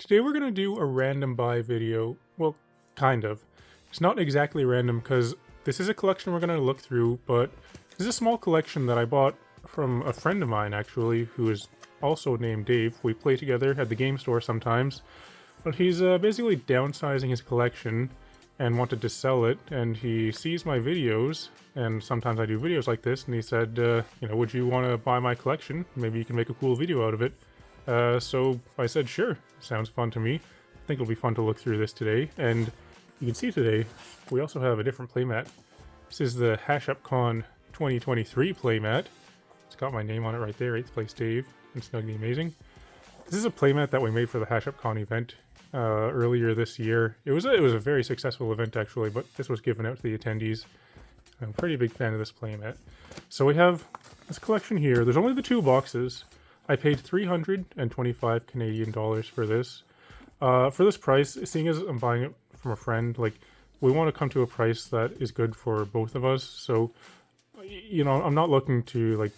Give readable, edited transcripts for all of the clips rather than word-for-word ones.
Today we're going to do a random buy video. Well, kind of. It's not exactly random because this is a collection we're going to look through, but this is a small collection that I bought from a friend of mine actually, who is also named Dave. We play together at the game store sometimes, but he's basically downsizing his collection and wanted to sell it, and he sees my videos, and sometimes I do videos like this, and he said, would you want to buy my collection? Maybe you can make a cool video out of it. So I said, sure, sounds fun to me. I think it'll be fun to look through this today. And you can see today, we also have a different playmat. This is the HashUpCon 2023 playmat. It's got my name on it right there, 8th place Dave and Snuggy Amazing. This is a playmat that we made for the HashUpCon event earlier this year. It was a very successful event actually, but this was given out to the attendees. I'm a pretty big fan of this playmat. So we have this collection here. There's only the two boxes. I paid 325 Canadian dollars for this. For this price, seeing as I'm buying it from a friend, like, we want to come to a price that is good for both of us. So, you know, I'm not looking to like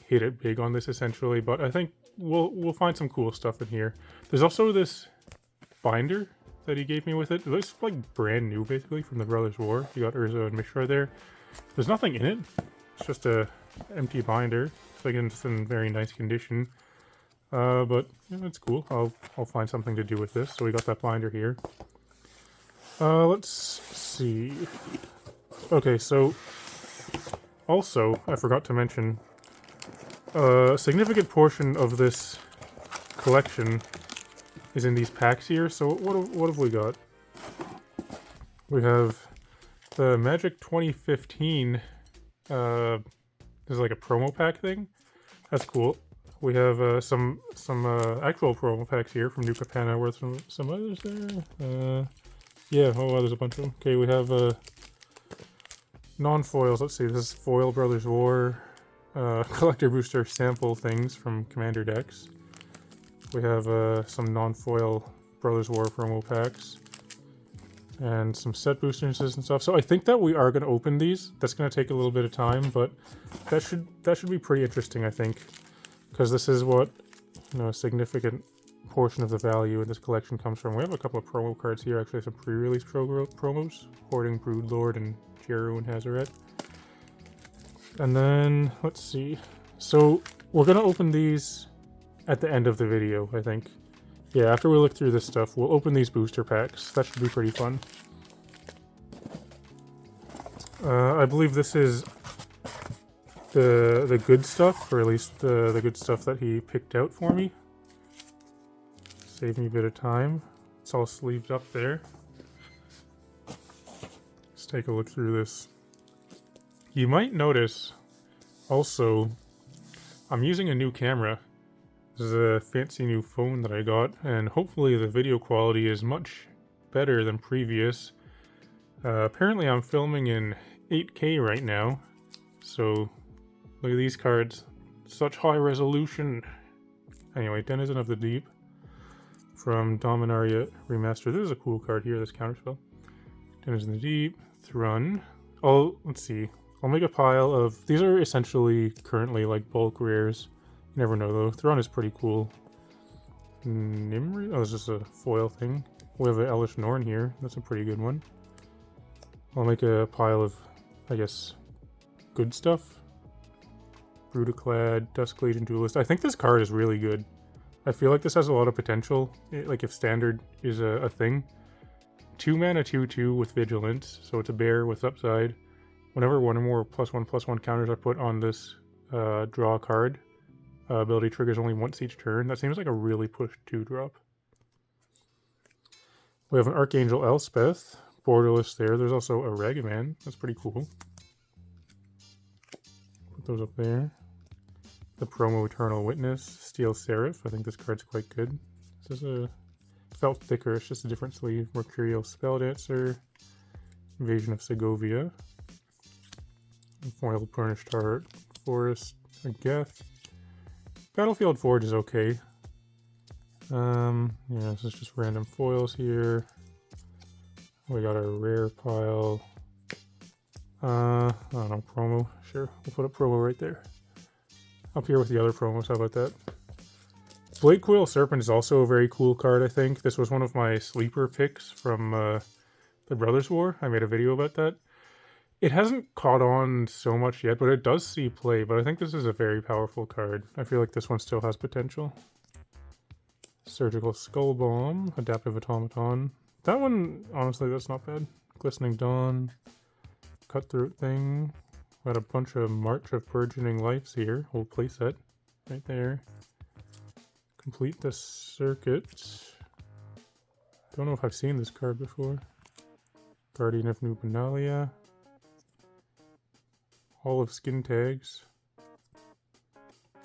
hit it big on this essentially, but I think we'll find some cool stuff in here. There's also this binder that he gave me with it. It looks like brand new basically from the Brothers War. You got Urza and Mishra there. There's nothing in it. It's just a empty binder. So again, it's in very nice condition. But yeah, it's cool. I'll find something to do with this. So we got that binder here. Let's see. Okay, so also I forgot to mention a significant portion of this collection is in these packs here. So what have we got? We have the Magic 2015. This is like a promo pack thing. That's cool. We have some actual promo packs here from New Capenna with some others there. Yeah, oh, there's a bunch of them. Okay, we have non-foils. Let's see, this is Foil Brothers War, collector booster sample things from Commander decks. We have some non-foil Brothers War promo packs. And some set boosters and stuff. So I think that we are going to open these. That's going to take a little bit of time, but that should be pretty interesting, I think. Because this is what, you know, a significant portion of the value in this collection comes from. We have a couple of promo cards here, actually some pre-release promos. Hoarding Broodlord and Jeru and Hazaret. And then, let's see. So, we're going to open these at the end of the video, I think. Yeah, after we look through this stuff, we'll open these booster packs. That should be pretty fun. I believe this is the good stuff, or at least the good stuff that he picked out for me. Save me a bit of time. It's all sleeved up there. Let's take a look through this. You might notice also I'm using a new camera. This is a fancy new phone that I got, and hopefully the video quality is much better than previous. Apparently I'm filming in 8K right now, so look at these cards. Such high resolution. Anyway, Denizen of the Deep from Dominaria Remastered. This is a cool card here, this counterspell. Denizen of the Deep, Thrun. Oh, let's see. I'll make a pile of... These are essentially currently like bulk rares. You never know though. Thrun is pretty cool. Nimri? Oh, it's just a foil thing. We have an Elesh Norn here. That's a pretty good one. I'll make a pile of, I guess, good stuff. Brutaclad, Dusk Legion Duelist. I think this card is really good. I feel like this has a lot of potential. Like if standard is a thing. 2 mana 2/2 with Vigilance. So it's a bear with upside. Whenever one or more +1/+1 counters are put on this draw card, ability triggers only once each turn. That seems like a really push 2-drop. We have an Archangel Elspeth, borderless there. There's also a Ragavan. That's pretty cool. Put those up there. The promo Eternal Witness, Steel Seraph. I think this card's quite good. This is a Felt Thicker. It's just a different sleeve. Mercurial Spelldancer. Invasion of Segovia. Foil Burnished Heart. Forest. A Geth. Battlefield Forge is okay. Yeah, this is just random foils here. We got our rare pile. I don't know, promo. Sure, we'll put a promo right there. Up here with the other promos, how about that? Blade Coil Serpent is also a very cool card, I think. This was one of my sleeper picks from the Brothers War. I made a video about that. It hasn't caught on so much yet, but it does see play, but I think this is a very powerful card. I feel like this one still has potential. Surgical Skull Bomb, Adaptive Automaton. That one, honestly, that's not bad. Glistening Dawn, Cutthroat Thing. Got a bunch of March of Burgeoning Lives here. Whole playset right there. Complete the circuit. Don't know if I've seen this card before. Guardian of New Benalia. Hall of Skin Tags.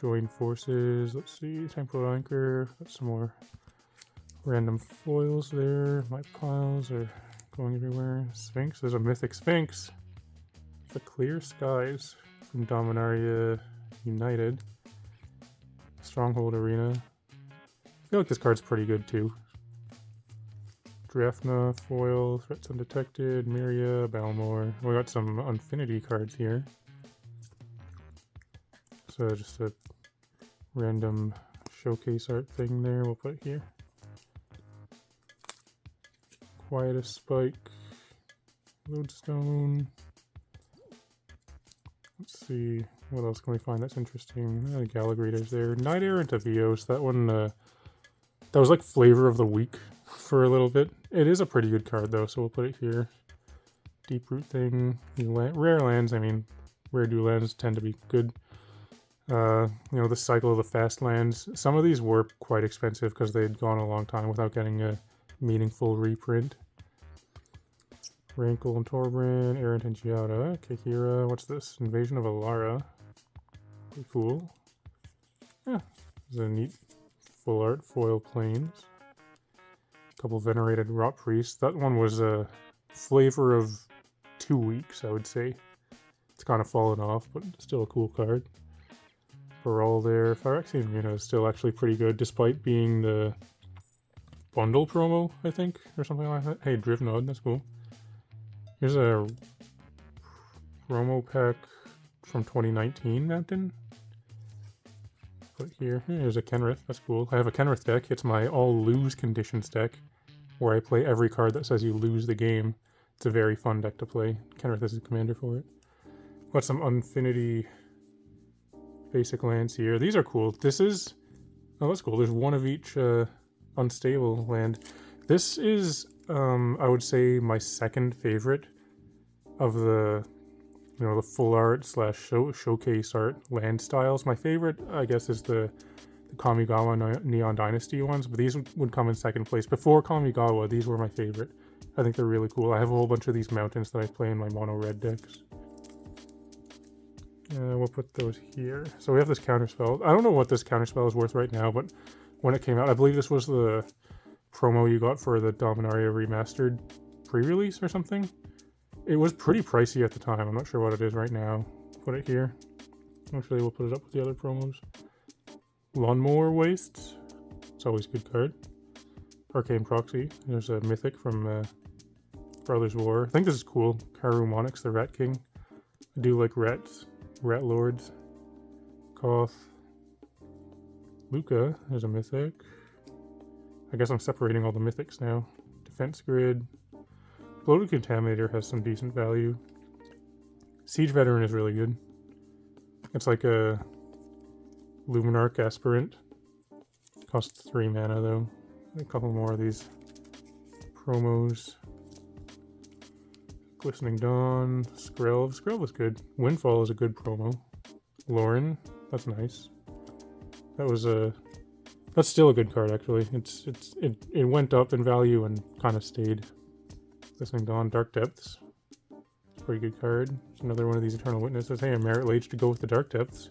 Join Forces. Let's see. Temporal Anchor. Got some more random foils there. My piles are going everywhere. Sphinx. There's a Mythic Sphinx. The Clear Skies from Dominaria United. Stronghold Arena. I feel like this card's pretty good too. Drafna, Foil, Threats Undetected, Myria, Balmor. We got some Infinity cards here. So just a random showcase art thing there we'll put here. Quietus Spike, Lodestone. Let's see, what else can we find that's interesting? Gallagrators there. Night Errant of Eos, that one, that was like flavor of the week for a little bit. It is a pretty good card though, so we'll put it here. Deep Root Thing, rare lands, I mean, rare dual lands tend to be good. You know, the cycle of the fast lands. Some of these were quite expensive because they had gone a long time without getting a meaningful reprint. Rankle and Torbran, Errant and Giada, Kehira, what's this? Invasion of Alara. Pretty cool. Yeah, this is a neat full art foil planes. A couple venerated Rot Priests. That one was a flavor of 2 weeks, I would say. It's kind of fallen off, but still a cool card. Baral there. Phyrexian Arena is still actually pretty good, despite being the bundle promo, I think, or something like that. Hey, Drivnod, that's cool. Here's a promo pack from 2019 Mountain. Put here. Here's a Kenrith, that's cool. I have a Kenrith deck. It's my all lose conditions deck, where I play every card that says you lose the game. It's a very fun deck to play. Kenrith is the commander for it. Got some Infinity basic lands here. These are cool. This is... oh, that's cool. There's one of each unstable land. This is, I would say, my second favorite of the, you know, the full art slash showcase art land styles. My favorite, I guess, is the Kamigawa Neon Dynasty ones, but these would come in second place. Before Kamigawa, these were my favorite. I think they're really cool. I have a whole bunch of these mountains that I play in my mono red decks. We'll put those here. So we have this counterspell. I don't know what this counterspell is worth right now, but when it came out, I believe this was the promo you got for the Dominaria Remastered pre-release or something. It was pretty pricey at the time. I'm not sure what it is right now. Put it here. Actually, we'll put it up with the other promos. Lawnmower Wastes. It's always a good card. Arcane Proxy. There's a Mythic from Brothers War. I think this is cool. Karu Monix, the Rat King. I do like rats. Rat Lords. Koth. Luca. There's a Mythic. I guess I'm separating all the Mythics now. Defense Grid. Bloated Contaminator has some decent value. Siege Veteran is really good. It's like a Luminarch Aspirant. Costs 3 mana though. A couple more of these promos. Glistening Dawn. Skrelv. Skrelv is good. Windfall is a good promo. Lauren. That's nice. That was a... that's still a good card actually. It went up in value and kind of stayed. Glistening Dawn. Dark Depths. It's a pretty good card. It's another one of these Eternal Witnesses. Hey, a Merit Lage to go with the Dark Depths.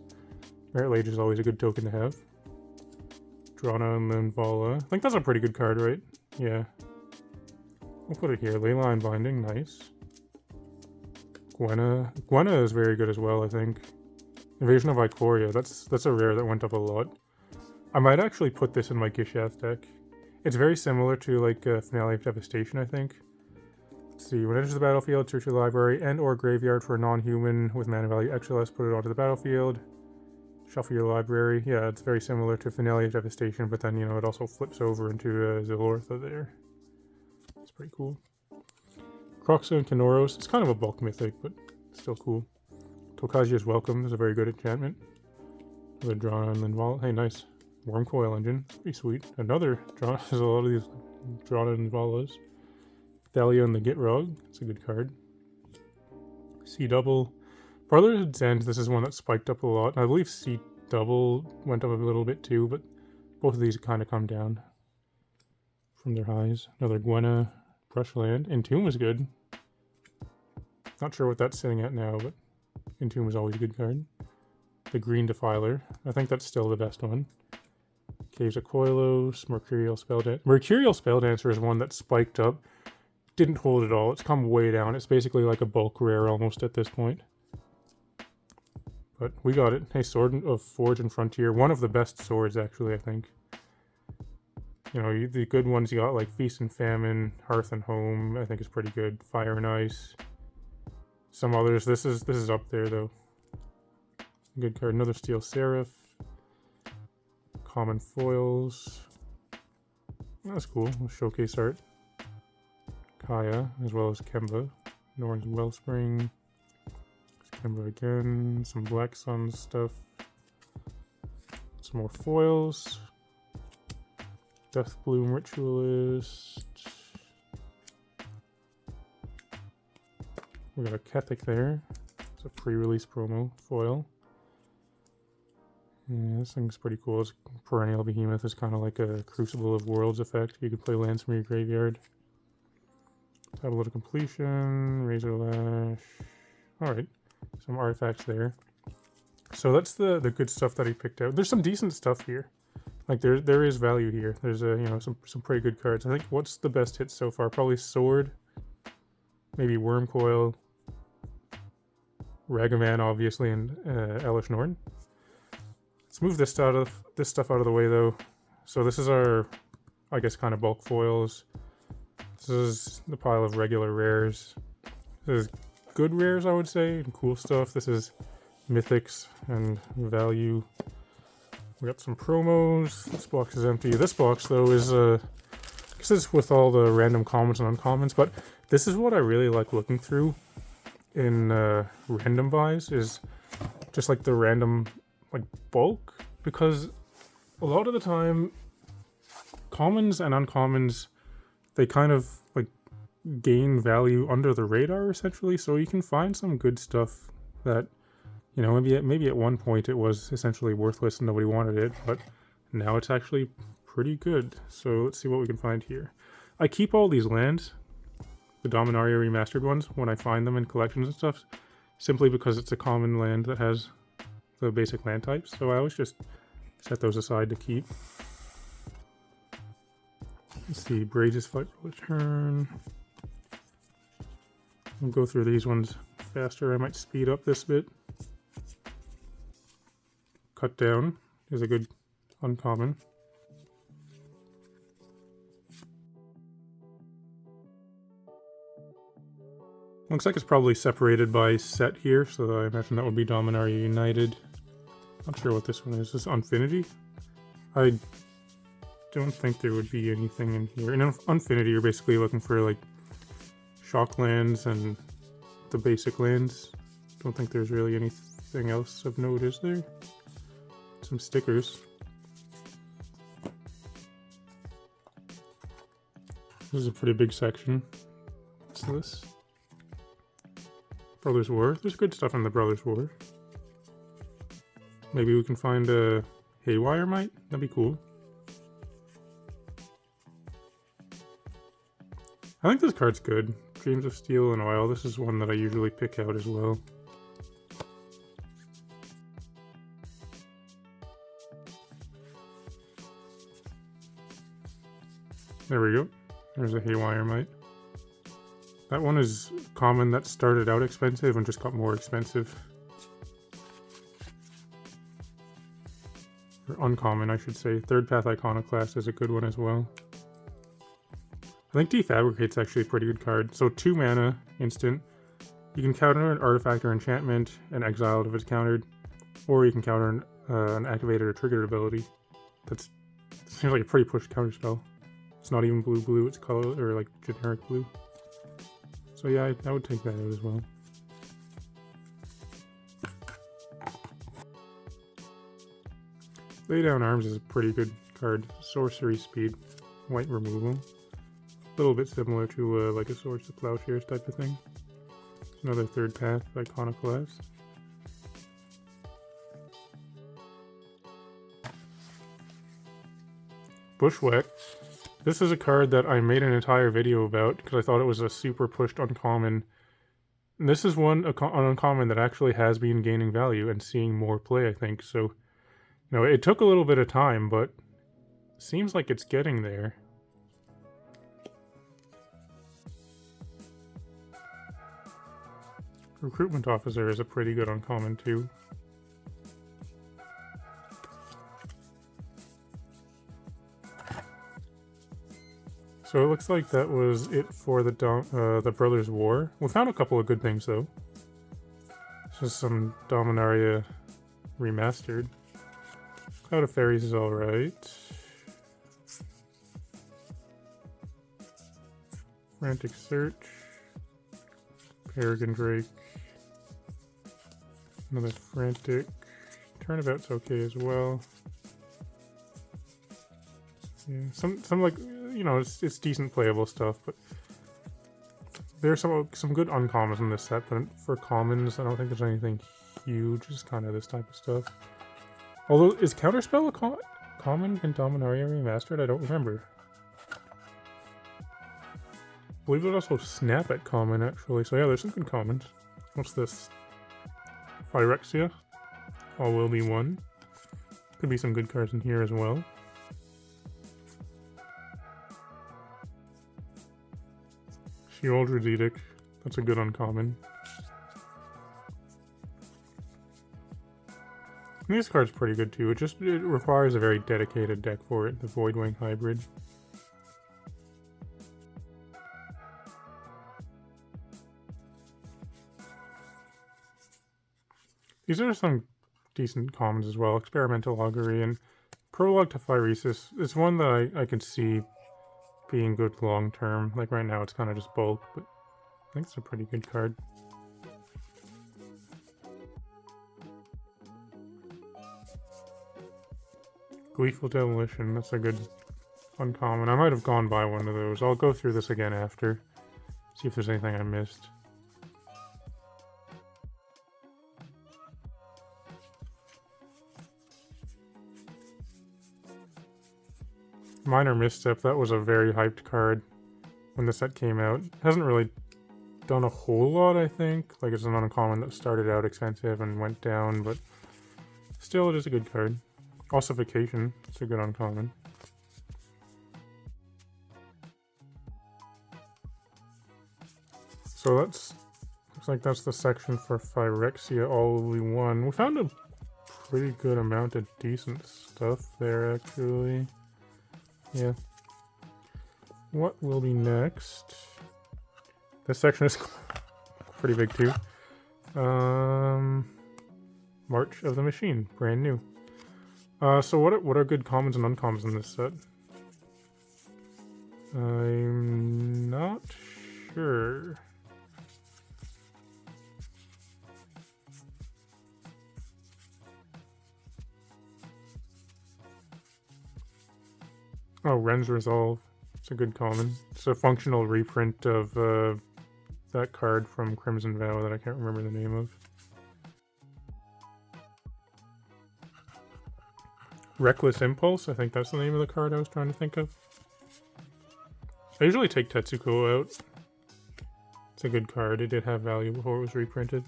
Merit Lage is always a good token to have. Drana and Linvala. I think that's a pretty good card, right? Yeah. We'll put it here. Leyline Binding. Nice. Gwenna. Gwenna is very good as well, I think. Invasion of Ikoria. That's a rare that went up a lot. I might actually put this in my Gishath deck. It's very similar to like Finale of Devastation, I think. Let's see. When it enters the battlefield, search your library and or graveyard for a non-human with mana value extra less, put it onto the battlefield. Shuffle your library. Yeah, it's very similar to Finalia Devastation, but then, you know, it also flips over into Zilortha there. It's pretty cool. Kroxa and Kenoros. It's kind of a bulk mythic, but still cool. Tokajia's Welcome is a very good enchantment. The Drawn and Linval. Hey, nice. Wormcoil Engine. Pretty sweet. Another Drawn. There's a lot of these Drawn and Linvalas. Thalia and the Gitrog. It's a good card. C double. Brotherhood's End. This is one that spiked up a lot. I believe C double went up a little bit too, but both of these kind of come down from their highs. Another Gwenna. Brushland. Entomb is good. Not sure what that's sitting at now, but Entomb is always a good card. The Green Defiler. I think that's still the best one. Caves of Koilos. Mercurial Spelldancer. Mercurial Spelldancer is one that spiked up. Didn't hold at all. It's come way down. It's basically like a bulk rare almost at this point. But we got it. Hey, Sword of Forge and Frontier. One of the best swords, actually, I think. You know, the good ones you got, like Feast and Famine, Hearth and Home, I think is pretty good. Fire and Ice. Some others. This is up there, though. Good card. Another Steel Seraph. Common Foils. That's cool. Showcase art. Kaya, as well as Kemba. Norn's Wellspring. Kemba again. Some Black Sun stuff. Some more foils. Deathbloom Ritualist. We got a Kethik there. It's a pre-release promo foil. Yeah, this thing's pretty cool. It's Perennial Behemoth is kind of like a Crucible of Worlds effect. You can play lands from your graveyard. Tablet of Completion, Razor Lash. Alright, some artifacts there. So that's the good stuff that he picked out. There's some decent stuff here. Like there is value here. There's you know, some pretty good cards. I think what's the best hit so far? Probably Sword, maybe Wormcoil, Ragavan obviously, and Elesh Norn. Let's move this stuff out of the way though. So this is our, I guess, kind of bulk foils. This is the pile of regular rares. This is good rares, I would say, and cool stuff. This is mythics and value. We got some promos. This box is empty. This box, though, is this is with all the random commons and uncommons, but this is what I really like looking through in random buys, is just like the random like bulk, because a lot of the time commons and uncommons, they kind of like gain value under the radar essentially, so you can find some good stuff that, you know, maybe at one point it was essentially worthless and nobody wanted it, but now it's actually pretty good. So let's see what we can find here. I keep all these lands, the Dominaria remastered ones, when I find them in collections and stuff, simply because it's a common land that has the basic land types, so I always just set those aside to keep. Let's see, Brage's Fight for Return. We'll go through these ones faster. I might speed up this bit. Cut Down is a good uncommon. Looks like it's probably separated by set here, so I imagine that would be Dominaria United. Not sure what this one is. Is this Unfinity? I don't think there would be anything in here. In Unfinity, you're basically looking for like shock lands and the basic lands. Don't think there's really anything else of note, is there? Some stickers. This is a pretty big section. What's this? Brothers War. There's good stuff in the Brothers War. Maybe we can find a Haywire Mite? That'd be cool. I think this card's good. Dreams of Steel and Oil. This is one that I usually pick out as well. There we go. There's a Haywire Mite. That one is common that started out expensive and just got more expensive. Or uncommon, I should say. Third Path Iconoclast is a good one as well. I think Defabricate's actually a pretty good card. So 2 mana, instant. You can counter an artifact or enchantment and exile it if it's countered. Or you can counter an activated or triggered ability. That seems like a pretty pushed counterspell. It's not even blue, it's color, or like generic blue. So yeah, I would take that out as well. Lay Down Arms is a pretty good card. Sorcery speed, white removal. A little bit similar to like a Swords to Plowshares type of thing. Another third path, Iconoclast. Bushwhack. This is a card that I made an entire video about because I thought it was a super pushed uncommon. And this is an uncommon that actually has been gaining value and seeing more play, I think. So, you know, it took a little bit of time, but seems like it's getting there. Recruitment Officer is a pretty good uncommon too. So it looks like that was it for the Brothers' War. We found a couple of good things though. Just some Dominaria remastered. Cloud of Fairies is alright. Frantic Search. Peregrine Drake. Another Frantic. Turnabout's okay as well. Yeah, some like, you know, it's decent playable stuff, but there's some good uncommons in this set, but for commons, I don't think there's anything huge. Just kind of this type of stuff. Although, is Counterspell a common in Dominaria Remastered? I don't remember. I believe there's also Snap at common, actually. So yeah, there's some good commons. What's this? Phyrexia. All will be one. Could be some good cards in here as well. Sheoldred's Edict. That's a good uncommon. And this card's pretty good too. It requires a very dedicated deck for it, the Voidwing Hybrid. These are some decent commons as well. Experimental Augury and Prologue to Phyresis. It's one that I can see being good long term. Like right now it's kind of just bulk, but I think it's a pretty good card. Gleeful Demolition, that's a good uncommon. I might have gone by one of those. I'll go through this again after. See if there's anything I missed. Minor Misstep, that was a very hyped card when the set came out. Hasn't really done a whole lot, I think. Like, it's an uncommon that started out expensive and went down, but still it is a good card. Ossification, it's a good uncommon. So looks like that's the section for Phyrexia All Will Be One. We found a pretty good amount of decent stuff there, actually. Yeah. What will be next? This section is pretty big too. March of the Machine, brand new. So what are good commons and uncommons in this set? I'm not sure. Oh, Ren's Resolve. It's a good common. It's a functional reprint of that card from Crimson Vow that I can't remember the name of. Reckless Impulse, I think that's the name of the card I was trying to think of. I usually take Tetsuko out. It's a good card. It did have value before it was reprinted.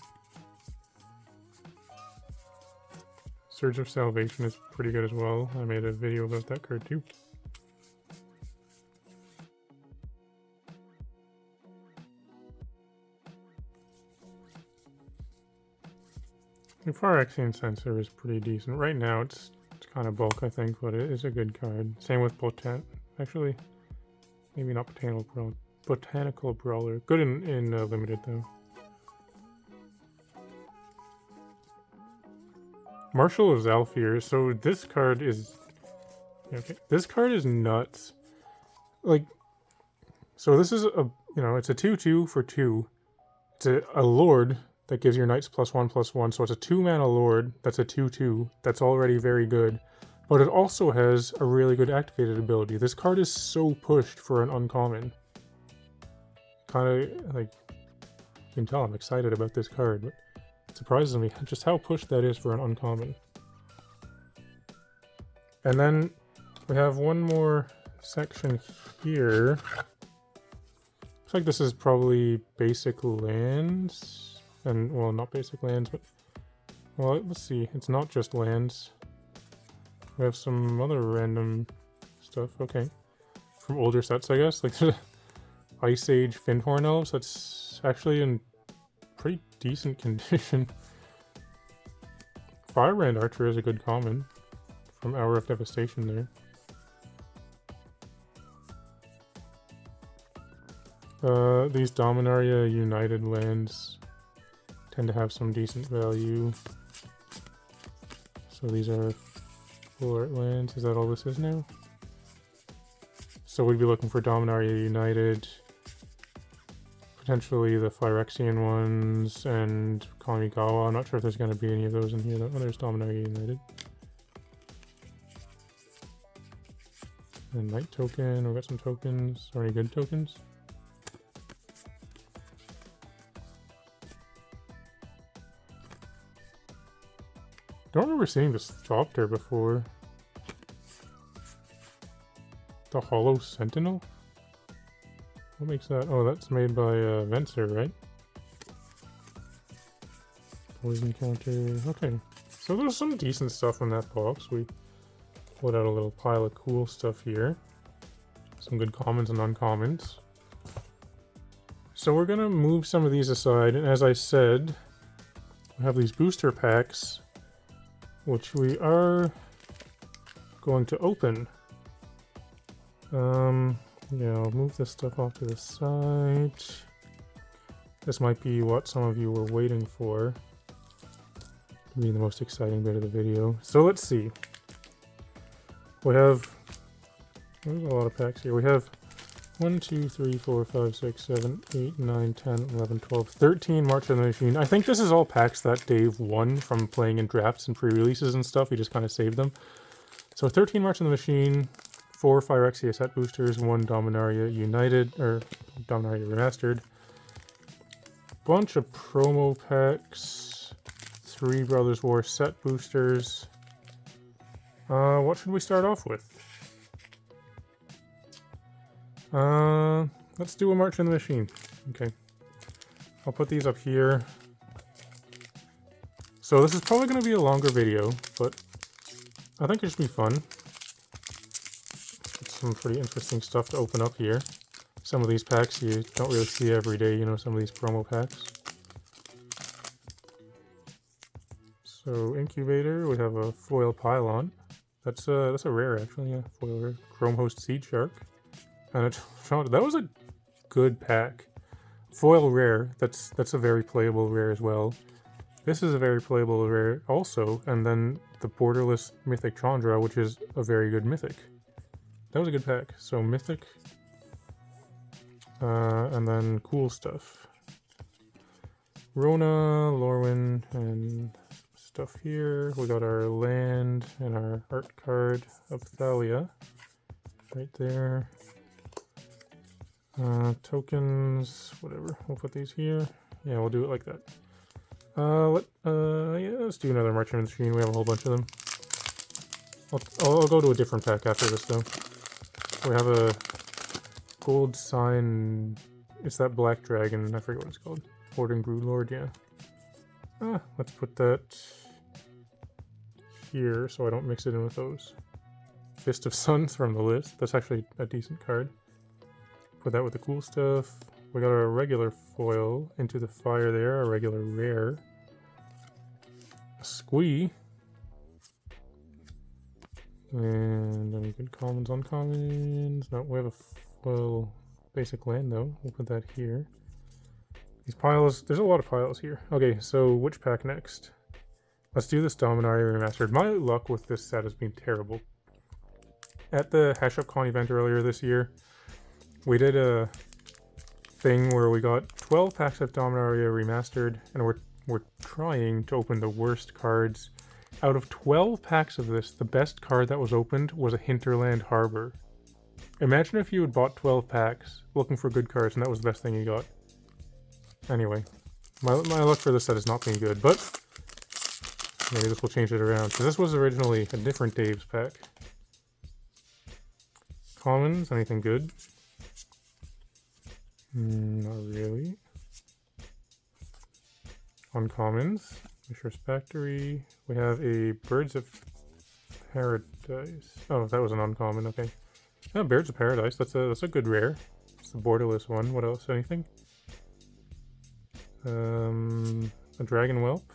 Surge of Salvation is pretty good as well. I made a video about that card too. The Phyrexian Censor is pretty decent. Right now it's kind of bulk, I think, but it is a good card. Same with actually, maybe not Botanical Brawler. Good in limited though. Marshall is Alfier, so this card is... Okay, this card is nuts. Like, so this is a, you know, it's a 2/2 for 2. It's a Lord that gives your knights +1/+1, so it's a 2-mana Lord that's a 2/2. That's already very good. But it also has a really good activated ability. This card is so pushed for an uncommon. Kind of, like, you can tell I'm excited about this card, but it surprises me just how pushed that is for an uncommon. And then we have one more section here. Looks like this is probably basic lands. And, well, not basic lands, but... Well, let's see. It's not just lands. We have some other random stuff. Okay. From older sets, I guess. Like, Ice Age Fyndhorn Elves. That's actually in pretty decent condition. Firebrand Archer is a good common. From Hour of Devastation there. These Dominaria United lands tend to have some decent value. So these are full art lands. Is that all this is now? So we'd be looking for Dominaria United, potentially the Phyrexian ones, and Kamigawa. I'm not sure if there's going to be any of those in here though. Oh, there's Dominaria United. And Knight token. We've got some tokens. Are any good tokens? I don't remember seeing this Thopter before. The Hollow Sentinel? What makes that? Oh, that's made by Venser, right? Poison counter. Okay. So there's some decent stuff in that box. We put out a little pile of cool stuff here. Some good commons and uncommons. So we're gonna move some of these aside, and as I said, we have these booster packs, which we are going to open. Yeah, I'll move this stuff off to the side. This might be what some of you were waiting for. It'll be the most exciting bit of the video. So let's see. We have... There's a lot of packs here. We have 1, 2, 3, 4, 5, 6, 7, 8, 9, 10, 11, 12, 13 March of the Machine. I think this is all packs that Dave won from playing in drafts and pre-releases and stuff. He just kind of saved them. So 13 March of the Machine, 4 Phyrexia set boosters, 1 Dominaria United, or Dominaria Remastered. Bunch of promo packs, 3 Brothers War set boosters. What should we start off with? Let's do a March in the Machine. Okay. I'll put these up here. So this is probably going to be a longer video, but I think it should be fun. Some pretty interesting stuff to open up here. Some of these packs you don't really see every day, you know, some of these promo packs. So Incubator, we have a foil Pylon. That's a rare actually, yeah, foil rare. Chrome Host Seed Shark. And that was a good pack. Foil rare, that's a very playable rare as well. This is a very playable rare also, and then the Borderless Mythic Chandra, which is a very good mythic. That was a good pack. So mythic, and then cool stuff. Rona, Lorwyn, and stuff here. We got our land and our art card of Thalia right there. Tokens, whatever. We'll put these here. Yeah, we'll do it like that. Yeah, let's do another March in the Machine. We have a whole bunch of them. I'll go to a different pack after this though. We have a gold sign. It's that black dragon. I forget what it's called. Hoarding Broodlord, yeah. Let's put that here so I don't mix it in with those. Fist of Suns from the list. That's actually a decent card. Put that with the cool stuff. We got our regular foil Into the Fire there. Our regular rare. A Squee. And any good commons, uncommons? No, we have a foil basic land though. We'll put that here. These piles, there's a lot of piles here. Okay, so which pack next? Let's do this Dominaria Remastered. My luck with this set has been terrible. At the HashUpCon event earlier this year, we did a thing where we got 12 packs of Dominaria Remastered, and we're trying to open the worst cards. Out of 12 packs of this, the best card that was opened was a Hinterland Harbor. Imagine if you had bought 12 packs looking for good cards and that was the best thing you got. Anyway, my luck for this set has not been good, but maybe this will change it around, because this was originally a different Dave's pack. Commons, anything good? Not really. Uncommons, Mishra's Factory. We have a Birds of Paradise. Oh, that was an uncommon, okay. Oh, Birds of Paradise, that's a good rare. It's the borderless one. What else? Anything? A Dragon Whelp.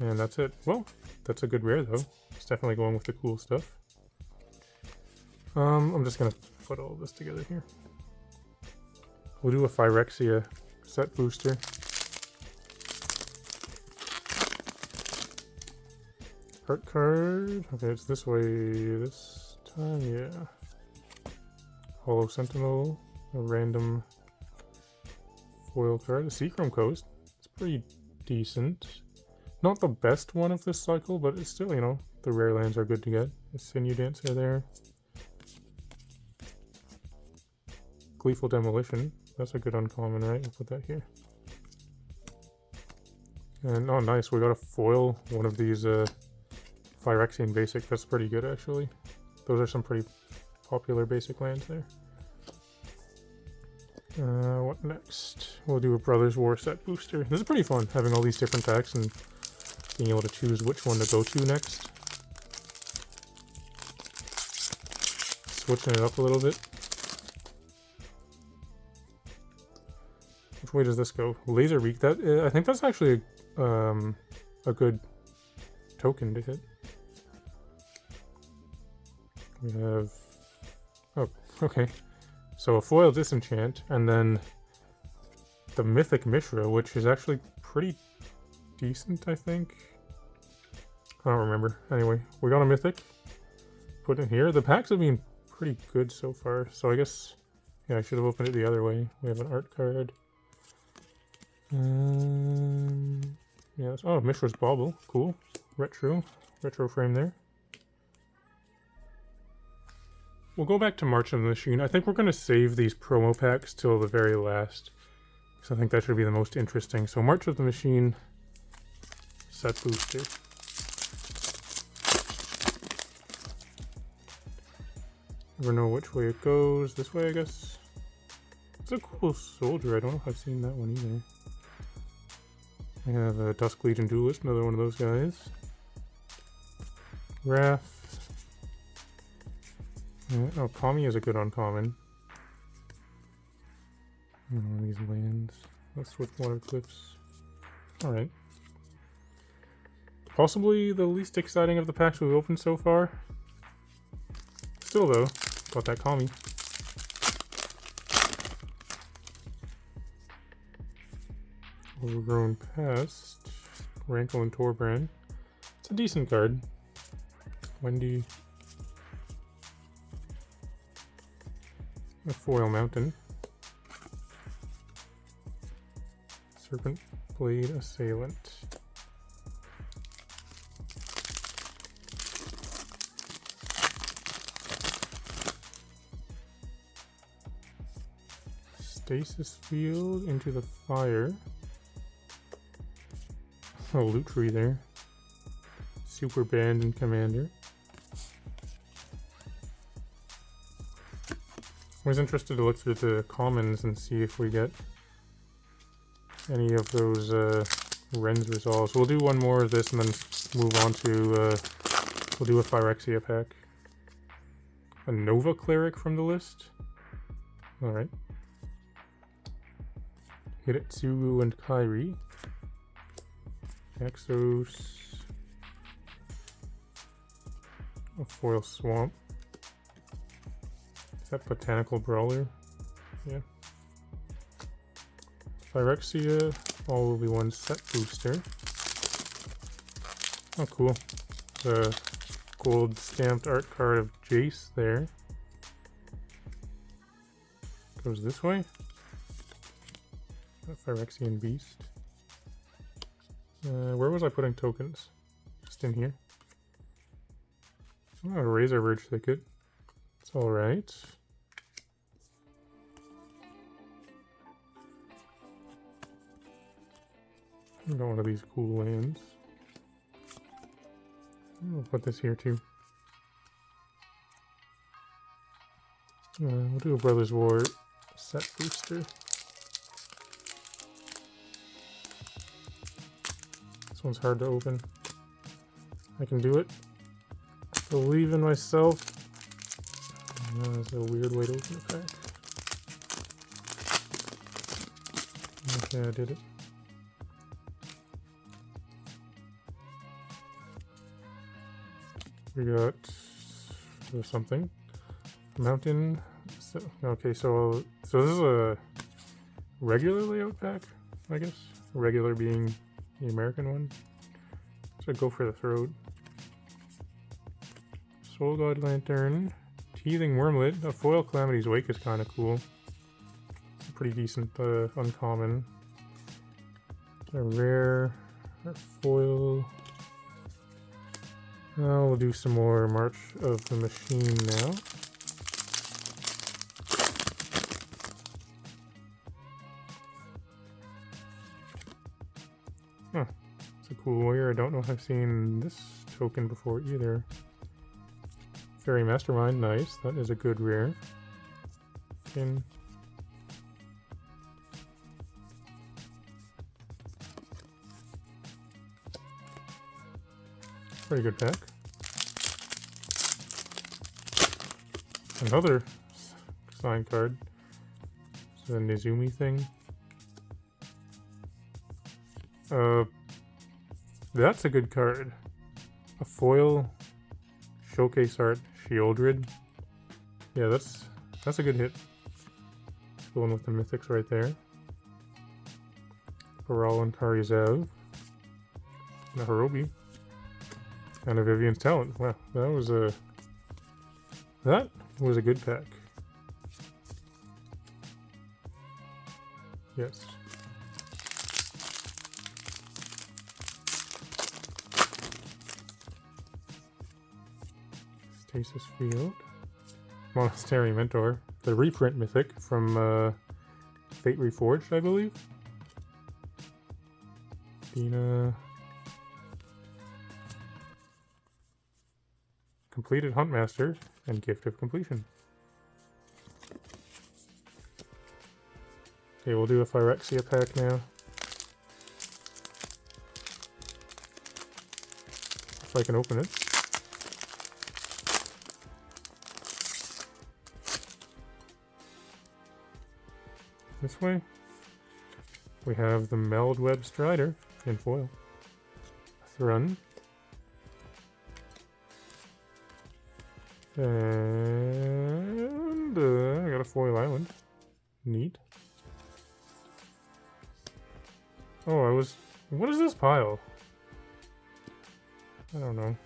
And that's it. Well, that's a good rare though. It's definitely going with the cool stuff. I'm just gonna put all this together here. We'll do a Phyrexia set booster. Art card. Okay, it's this way this time, yeah. Hollow Sentinel. A random foil card. The Seachrome Coast. It's pretty decent. Not the best one of this cycle, but it's still, you know, the rare lands are good to get. A Sinew Dancer there. Gleeful Demolition. That's a good uncommon, right? We'll put that here. And, oh nice, we got a foil, one of these Phyrexian basic. That's pretty good, actually. Those are some pretty popular basic lands there. What next? We'll do a Brothers War set booster. This is pretty fun, having all these different packs and being able to choose which one to go to next. Switching it up a little bit. Which way does this go? Laser Reek. That I think that's actually a good token to hit. We have... oh, okay. So a foil Disenchant, and then the Mythic Mishra, which is actually pretty decent, I think. I don't remember. Anyway, we got a Mythic. Put in here. The packs have been pretty good so far, so I guess... yeah, I should have opened it the other way. We have an art card. Yeah, oh, Mishra's Bauble. Cool. Retro frame there. We'll go back to March of the Machine. I think we're going to save these promo packs till the very last, because I think that should be the most interesting. So March of the Machine set booster. Never know which way it goes. This way, I guess. It's a cool soldier. I don't know if I've seen that one either. I have a Dusk Legion Duelist, another one of those guys. Wrath. Oh, Kami is a good uncommon. One of these lands. Let's switch Water Cliffs. Alright. Possibly the least exciting of the packs we've opened so far. Still though, got that Kami. Overgrown Pest. Rankle and Torbrand. It's a decent card. Wendy. A Foil Mountain. Serpent Blade Assailant. Stasis Field into the Fire. A Lutri there. Super Band and Commander. I was interested to look through the commons and see if we get any of those Ren's Resolves. We'll do one more of this and then move on to, we'll do a Phyrexia pack. A Nova Cleric from the list? Alright. Hiritsu and Kairi. Exos. A Foil Swamp. Is that Botanical Brawler? Yeah. Phyrexia, all will be one set booster. Oh, cool. The gold stamped art card of Jace there. Goes this way. A Phyrexian Beast. Where was I putting tokens? Just in here. Oh, a Razorverge Thicket. It's alright. I got one of these cool lands. I'll put this here too. We'll do a Brothers War set booster. This one's hard to open. I can do it. Believe in myself. That's a weird way to open a pack. Okay, I did it. We got something. Mountain. So, okay, so this is a regular layout pack, I guess. Regular being the American one. So go for the throat. Soul God Lantern. Teething Wormlet. A foil Calamity's Wake is kind of cool. It's a pretty decent uncommon. A rare. A foil. We'll do some more March of the Machine now. Huh. It's a cool warrior. I don't know if I've seen this token before either. Fairy Mastermind, nice. That is a good rare. Skin. Pretty good pack. Another sign card. It's a Nizumi thing. That's a good card. A foil showcase art Sheoldred. Yeah, that's a good hit. Going with the mythics right there. Baral and Karizav. And a Harobi. And a Vivian's Talent. Wow, that was a good pack. Yes. Stasis Field. Monastery Mentor. The reprint mythic from Fate Reforged, I believe. Dina. Completed Huntmaster and Gift of Completion. Okay, we'll do a Phyrexia pack now. If I can open it. This way. We have the Meldweb Strider in foil. Thrun. And I got a foil island. Neat. Oh, what is this pile? I don't know.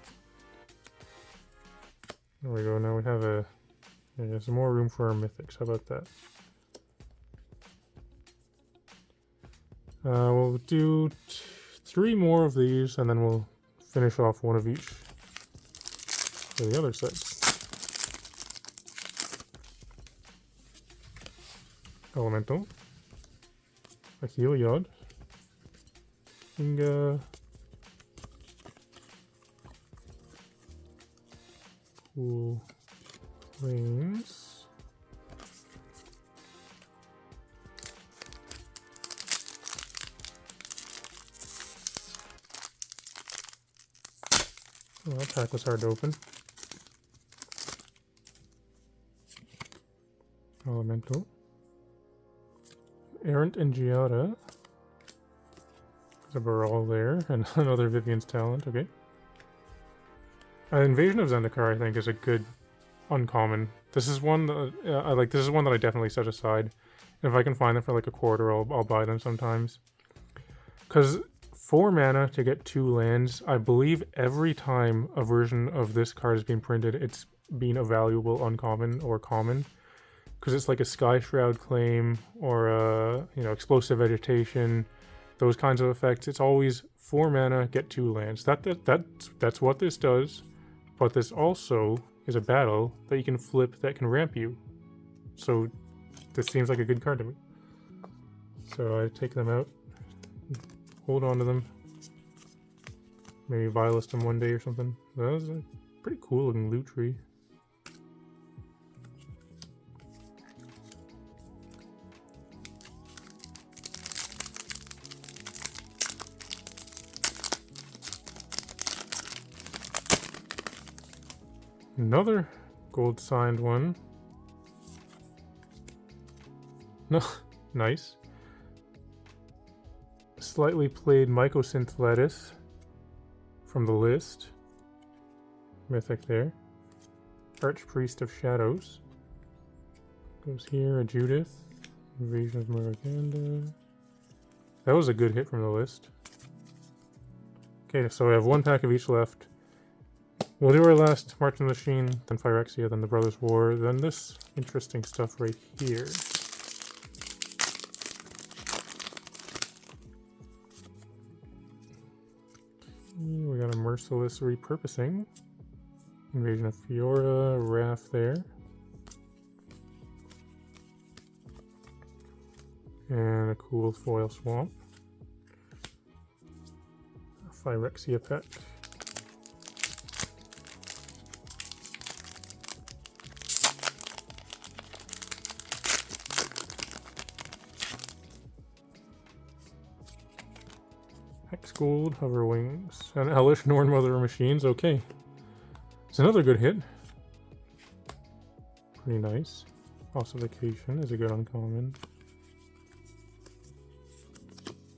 There we go. Now we have some more room for our mythics. How about that? We'll do 3 more of these, and then we'll finish off one of each for the other sets. Elemental. A Heliod. Inga. Cool. Plains. Oh, that pack was hard to open. Elemental. Errant and Giada. There's a Baral there, and another Vivian's Talent, okay. Invasion of Zendikar, I think, is a good uncommon. This is one that I like. This is one that I definitely set aside. And if I can find them for like a quarter, I'll buy them sometimes. Because 4 mana to get 2 lands. I believe every time a version of this card has been printed, it's been a valuable uncommon or common. Because it's like a Sky Shroud Claim or a, Explosive Vegetation, those kinds of effects. It's always 4 mana, get 2 lands. That's what this does. But this also is a battle that you can flip that can ramp you. So this seems like a good card to me. So I take them out, hold on to them, maybe Vilest them one day or something. That was a pretty cool looking loot tree. Another gold signed one. No, nice. Slightly played Mycosynth Lettuce from the list. Mythic there. Archpriest of Shadows. Goes here, a Judith. Invasion of Morganda. That was a good hit from the list. Okay, so we have 1 pack of each left. We'll do our last March of the Machine, then Phyrexia, then the Brothers' War, then this interesting stuff right here. We got a Merciless Repurposing. Invasion of Fiora, Wrath there. And a cool Foil Swamp. A Phyrexia pack. Hexgold, Hoverwings, and Hellish Nornmother Machines. Okay. It's another good hit. Pretty nice. Ossification is a good uncommon.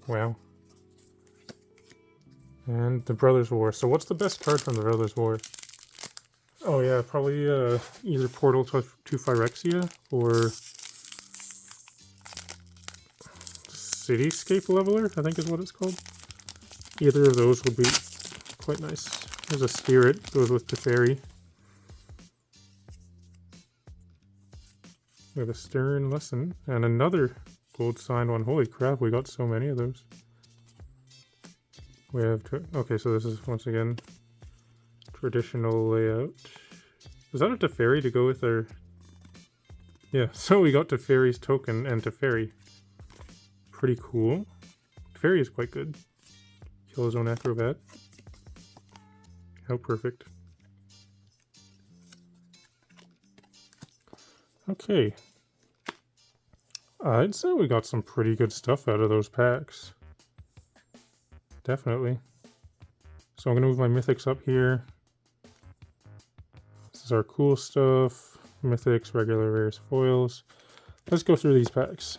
Wow. And the Brothers' War. So what's the best card from the Brothers' War? Oh yeah, probably either Portal to Phyrexia or Cityscape Leveler, I think is what it's called. Either of those would be quite nice. There's a Spirit, goes with Teferi. We have a Stern Lesson, and another gold signed one. Holy crap, we got so many of those. We have, okay, so this is once again traditional layout. Is that a Teferi to go with our... Yeah, so we got Teferi's token and Teferi. Pretty cool. Teferi is quite good. Killzone Acrobat. How perfect. Okay. I'd say we got some pretty good stuff out of those packs. Definitely. So I'm going to move my mythics up here. This is our cool stuff. Mythics, regular, rares, foils. Let's go through these packs.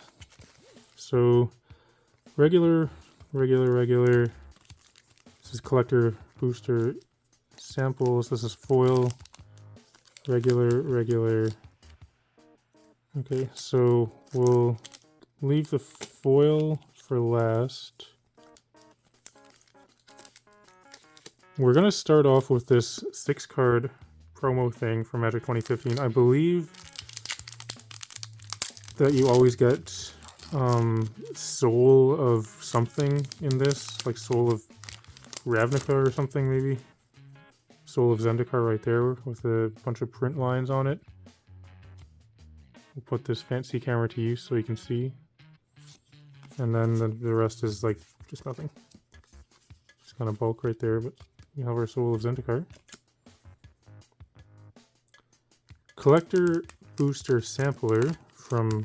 So, regular. This is collector, booster, samples. This is foil, regular. Okay, so we'll leave the foil for last. We're going to start off with this 6-card promo thing from Magic 2015. I believe that you always get Soul of something in this, like Soul of Ravnica or something maybe. Soul of Zendikar right there with a bunch of print lines on it. We'll put this fancy camera to use so you can see. And then the rest is like just nothing. Just kind of bulk right there, but you have our Soul of Zendikar. Collector Booster Sampler from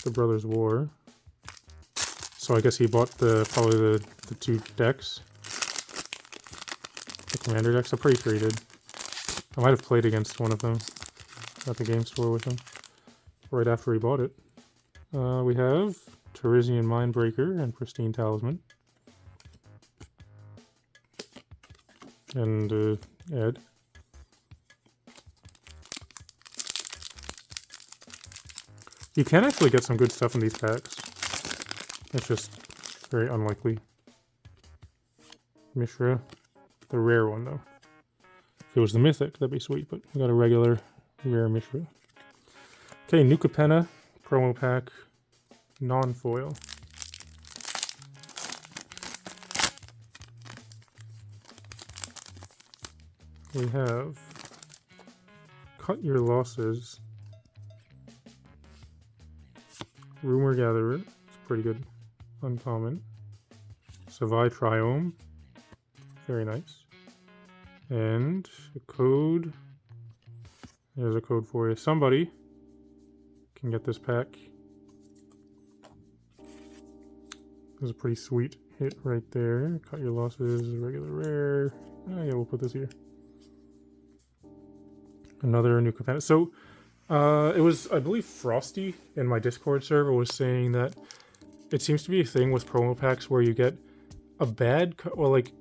the Brothers' War. So I guess he bought probably the 2 decks. The Commander decks. I'm pretty sure he did. I might have played against one of them at the game store with him right after he bought it. We have Terizian Mindbreaker and Pristine Talisman. And Ed. You can actually get some good stuff in these packs. It's just Very unlikely. Mishra. The rare one, though. If it was the mythic, that'd be sweet, but we got a regular rare Mishra. Okay, New Capenna. Promo pack. Non-foil. We have Cut Your Losses. Rumor Gatherer. It's pretty good. Uncommon. Savai Triome. Very nice. And a code. There's a code for you. Somebody can get this pack. This is a pretty sweet hit right there. Cut Your Losses. Regular rare. Oh, yeah, we'll put this here. Another New Capenna. So, it was, I believe, Frosty in my Discord server was saying that it seems to be a thing with promo packs where you get a bad, well, like,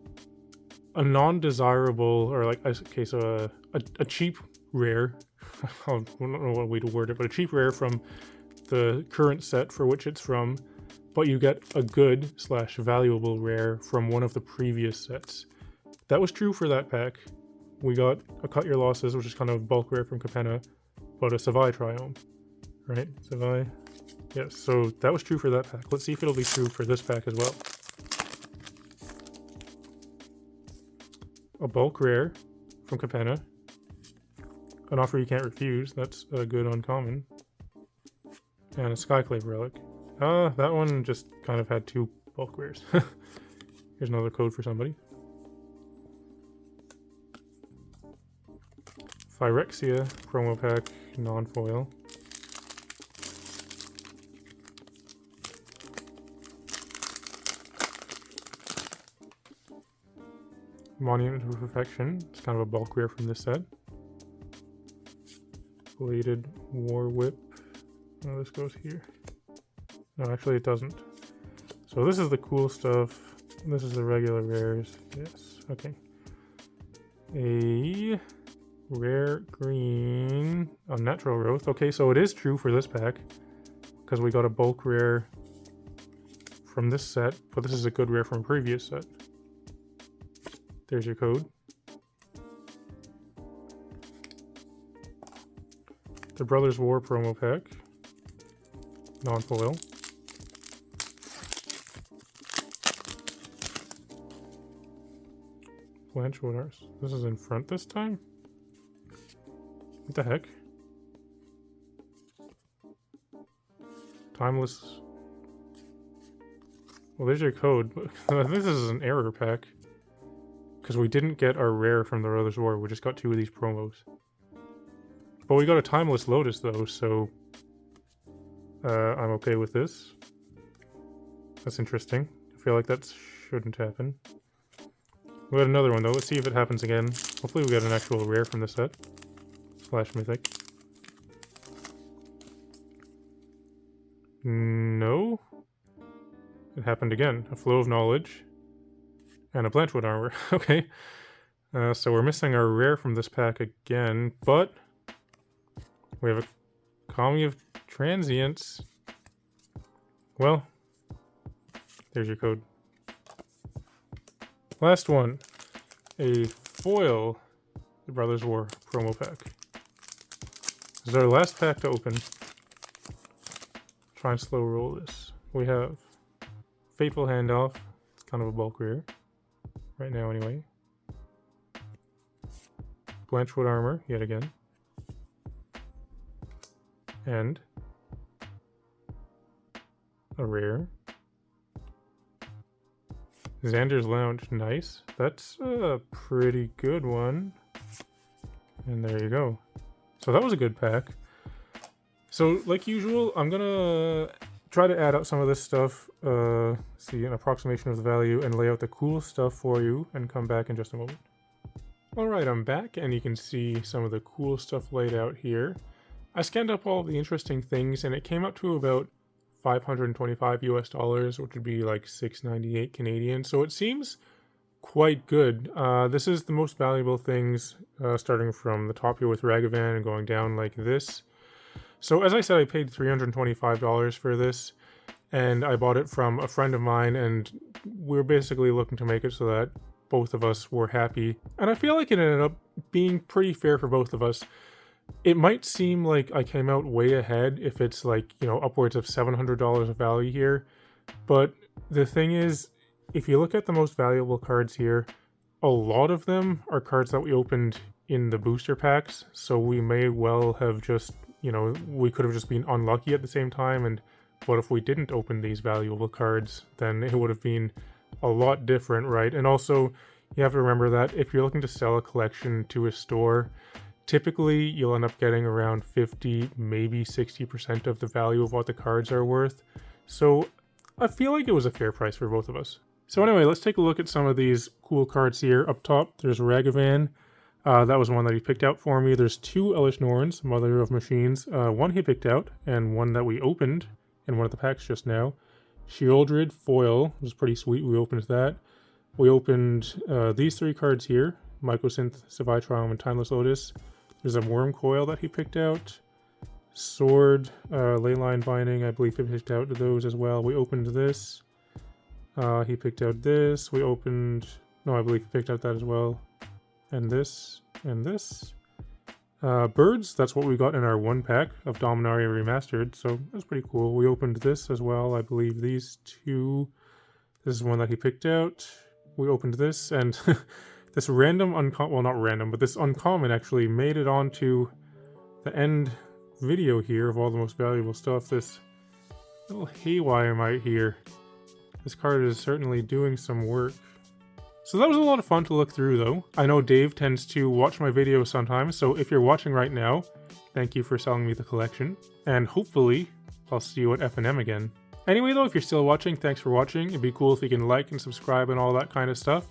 a non-desirable, or like, okay, so a cheap rare, I don't know what way to word it, but a cheap rare from the current set for which it's from, but you get a good / valuable rare from one of the previous sets. That was true for that pack. We got a Cut Your Losses, which is kind of bulk rare from Capenna, but a Savai Triome, right? Savai? Yes, so that was true for that pack. Let's see if it'll be true for this pack as well. A bulk rare from Capenna. An offer you can't refuse. That's a good uncommon. And a Skyclave relic. That one just kind of had 2 bulk rares. Here's another code for somebody. Phyrexia promo pack, non-foil. Monument of Perfection. It's kind of a bulk rare from this set. Bladed War Whip. Oh, this goes here. No, actually it doesn't. So this is the cool stuff. This is the regular rares. Yes, okay. A rare green Unnatural Growth. Okay, so it is true for this pack because we got a bulk rare from this set, but this is a good rare from a previous set. There's your code. The Brothers War promo pack. Non-foil. Blanchwood Arse. This is in front this time? What the heck? Timeless. Well, there's your code. This is an error pack. Because we didn't get our rare from the Brothers War. We just got 2 of these promos. But we got a Timeless Lotus, though, so I'm okay with this. That's interesting. I feel like that shouldn't happen. We got another one, though. Let's see if it happens again. Hopefully we get an actual rare from the set. / mythic. No. It happened again. A Flow of Knowledge. And a Blanchwood Armor. Okay. So we're missing our rare from this pack again, but we have a Kami of Transience. Well, there's your code. Last one. A foil The Brothers War promo pack. This is our last pack to open. Try and slow roll this. We have Fateful Handoff. It's kind of a bulk rare. Right now, anyway. Blanchwood Armor, yet again. And a rare. Xander's Lounge, nice. That's a pretty good one. And there you go. So that was a good pack. So, like usual, I'm gonna try to add up some of this stuff, see an approximation of the value, and lay out the cool stuff for you, and come back in just a moment. Alright, I'm back, and you can see some of the cool stuff laid out here. I scanned up all the interesting things, and it came up to about $525 US, which would be like $6.98 Canadian, so it seems quite good. This is the most valuable things, starting from the top here with Ragavan and going down like this. So as I said, I paid $325 for this, and I bought it from a friend of mine, and we're basically looking to make it so that both of us were happy. And I feel like it ended up being pretty fair for both of us. It might seem like I came out way ahead if it's like, you know, upwards of $700 of value here, but the thing is, if you look at the most valuable cards here, a lot of them are cards that we opened in the booster packs, so we may well have just, you know, we could have just been unlucky at the same time, and what if we didn't open these valuable cards? Then it would have been a lot different, right? And also, you have to remember that if you're looking to sell a collection to a store, typically you'll end up getting around 50, maybe 60% of the value of what the cards are worth. So I feel like it was a fair price for both of us. So anyway, let's take a look at some of these cool cards here. Up top, there's Ragavan. That was one that he picked out for me. There's two Elesh Norns, Mother of Machines. One he picked out, and one that we opened in one of the packs just now. Sheoldred Foil was pretty sweet. We opened that. We opened these three cards here. Mycosynth, Savitrom, and Timeless Lotus. There's a Wormcoil that he picked out. Sword, Leyline Binding, I believe he picked out those as well. We opened this. He picked out this. We opened... No, I believe he picked out that as well. And this. And this. Birds, that's what we got in our one pack of Dominaria Remastered, so that's pretty cool. We opened this as well. I believe these two. This is one that he picked out. We opened this, and this random uncommon... Well, not random, but this uncommon actually made it onto the end video here of all the most valuable stuff. This little Haywire Mite here. This card is certainly doing some work. So that was a lot of fun to look through though. I know Dave tends to watch my videos sometimes, so if you're watching right now, thank you for selling me the collection. And hopefully, I'll see you at F&M again. Anyway though, if you're still watching, thanks for watching. It'd be cool if you can like and subscribe and all that kind of stuff.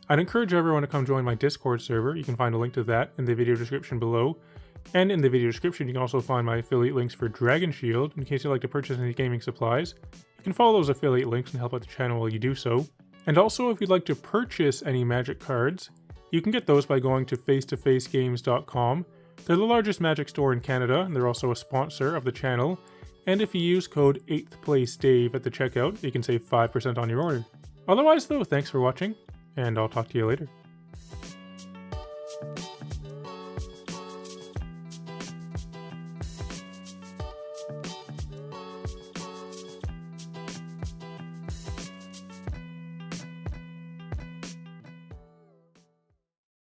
I'd encourage everyone to come join my Discord server. You can find a link to that in the video description below. And in the video description, you can also find my affiliate links for Dragon Shield, in case you'd like to purchase any gaming supplies. You can follow those affiliate links and help out the channel while you do so. And also, if you'd like to purchase any Magic cards, you can get those by going to face2facegames.com. They're the largest Magic store in Canada, and they're also a sponsor of the channel. And if you use code 8thPlaceDave at the checkout, you can save 5% on your order. Otherwise though, thanks for watching, and I'll talk to you later.